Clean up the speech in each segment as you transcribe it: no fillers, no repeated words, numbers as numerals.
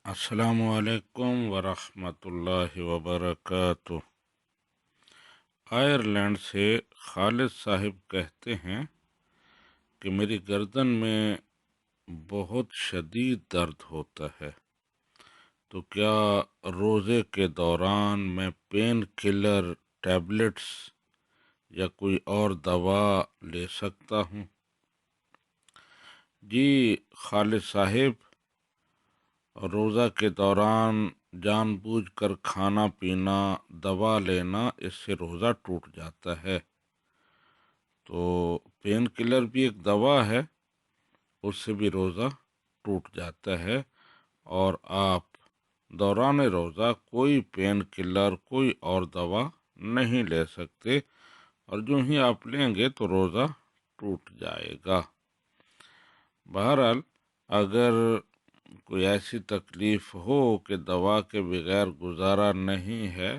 السلام علیکم ورحمۃ اللہ وبرکاتہ۔ آئرلینڈ سے خالد صاحب کہتے ہیں کہ میری گردن میں بہت شدید درد ہوتا ہے، تو کیا روزے کے دوران میں پین کلر ٹیبلٹس یا کوئی اور دوا لے سکتا ہوں؟ جی خالد صاحب، روزہ کے دوران جان بوجھ کر کھانا پینا، دوا لینا، اس سے روزہ ٹوٹ جاتا ہے۔ تو پین کلر بھی ایک دوا ہے، اس سے بھی روزہ ٹوٹ جاتا ہے، اور آپ دوران روزہ کوئی پین کلر، کوئی اور دوا نہیں لے سکتے، اور جو ہی آپ لیں گے تو روزہ ٹوٹ جائے گا۔ بہرحال اگر کوئی ایسی تکلیف ہو کہ دوا کے بغیر گزارا نہیں ہے،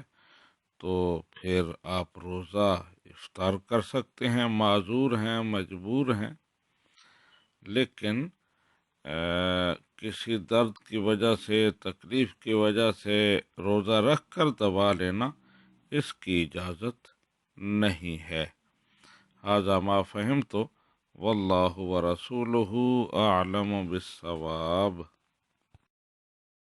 تو پھر آپ روزہ افطار کر سکتے ہیں، معذور ہیں، مجبور ہیں۔ لیکن کسی درد کی وجہ سے، تکلیف کی وجہ سے روزہ رکھ کر دوا لینا، اس کی اجازت نہیں ہے۔ ھذا ما فہمت واللہ ورسولہ اعلم بالصواب۔